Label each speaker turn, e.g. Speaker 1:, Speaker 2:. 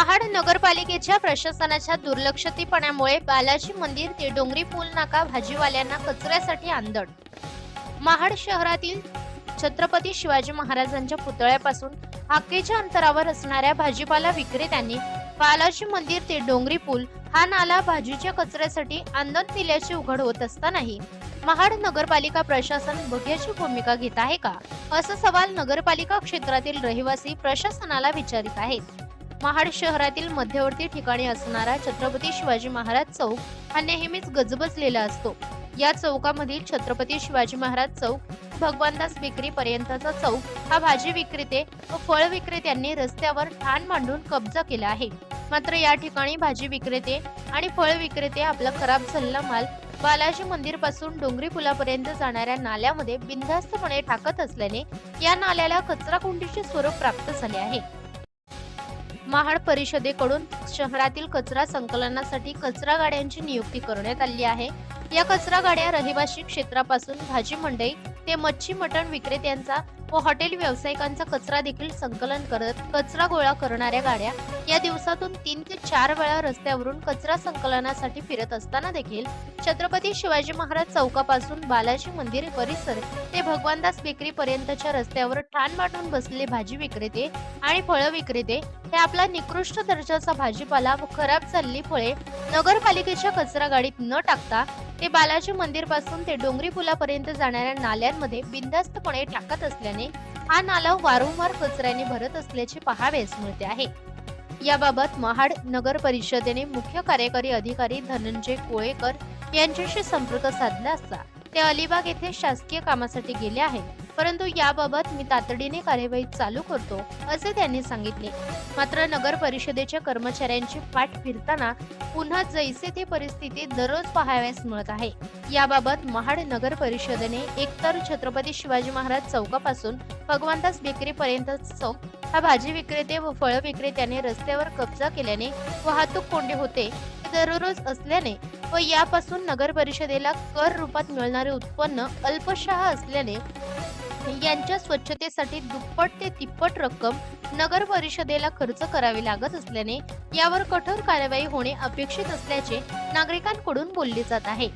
Speaker 1: महाड नगरपालिकेच्या प्रशासनाच्या दुर्लक्षितपणामुळे बालाजी मंदिर ते डोंगरी पूल नाका भाजीवाल्यांना कचऱ्यासाठी आंदण। महाड शहरातील छत्रपती शिवाजी महाराजांच्या पुतळ्यापासून हाकेच्या अंतरावर असणाऱ्या भाजीपाला विक्रेत्यांनी बालाजी मंदिर ते डोंगरी पूल हा नाला भाजीच्या कचऱ्यासाठी आंदण दिल्याचे उघड होत असतानाही महाड नगरपालिका प्रशासन बघ्याची भूमिका घेत आहे का, असा सवाल नगरपालिका क्षेत्रातील रहिवासी प्रशासनाला विचारित आहेत। महाड शहरातील मध्यवर्ती ठिकाणी असणारा छत्रपती शिवाजी महाराज चौक हा नेहमीच गजबजलेला असतो। या चौकामधील छत्रपती शिवाजी महाराज चौक, भगवानदास बेकरी पर्यंतचा चौक हा भाजी विक्रेते व फळ विक्रेत्यांनी रस्त्यावर ठाण मांडून कब्जा केला आहे। मात्र या ठिकाणी भाजी विक्रेते आणि फळ विक्रेते आपला खराब झालेला माल बालाजी मंदिर पासून डोंगरी पुलापर्यंत जाणाऱ्या नाल्यामध्ये बिनधास्तपणे टाकत असल्याने या नाल्याला कचरा कुंडीचे स्वरूप प्राप्त झाले आहे। महाड परिषदेकडून शहरातील कचरा संकलनासाठी कचरा गाड्यांची नियुक्ती करण्यात आली आहे। या कचरा गाड्या रहिवासी क्षेत्रापासून भाजी मंडई ते मच्छी मटण विक्रेत्यांचा व हॉटेल व्यावसायिकांचा कचरा देखील संकलन करत कचरा गोळा करणाऱ्या गाड्या या दिवसातून 3 ते 4 वेळा रस्त्यावरून कचरा संकलनासाठी फिरत असताना देखील छत्रपती शिवाजी महाराज चौकापासून बालाजी मंदिर परिसर ते भगवानदास बेकरी पर्यंतच्या रस्त्यावर ठाण मांडून बसलेले भाजी विक्रेते आणि फळ विक्रेते हे आपला निकृष्ट दर्जाचा भाजीपाला व खराब झालेली फळे नगरपालिकेच्या कचरा गाडीत न टाकता ते बालाजी मंदिर पासून ते डोंगरी पुलापर्यंत जाणाऱ्या नाल्यांमध्ये बिनधास्तपणे टाकत असल्याने हा नाला वारंवार कचऱ्याने भरत असल्याचे पाहावयास मिळते आहे। याबाबत महाड नगर परिषदेने मुख्य कार्यकारी अधिकारी धनंजय कोळेकर यांच्याशी संपर्क साधला असता ते अलिबाग येथे शासकीय कामासाठी गेले आहेत, परंतु याबाबत मी तातडीने कार्यवाही चालू करतो असे त्यांनी सांगितले। मात्र नगर परिषदेच्या कर्मचाऱ्यांची पाठ फिरताना पुन्हा जैसे ती परिस्थिती दररोज पाहावयास मिळत आहे। याबाबत महाड नगर परिषदेने एकतर छत्रपती शिवाजी महाराज चौकापासून भगवानदास बेकरी पर्यंत चौक हा भाजी विक्रेते व फळ विक्रेत्याने रस्त्यावर कब्जा केल्याने वाहतूक कोंडी होते दररोज असल्याने व यापासून नगर परिषदेला कर रूपात मिळणारे उत्पन्न अल्पशः असल्याने यांच्या स्वच्छतेसाठी दुप्पट ते तिप्पट रक्कम नगर परिषदेला खर्च करावी लागत असल्याने यावर कठोर कारवाई होणे अपेक्षित असल्याचे नागरिकांकडून बोलले जात आहे।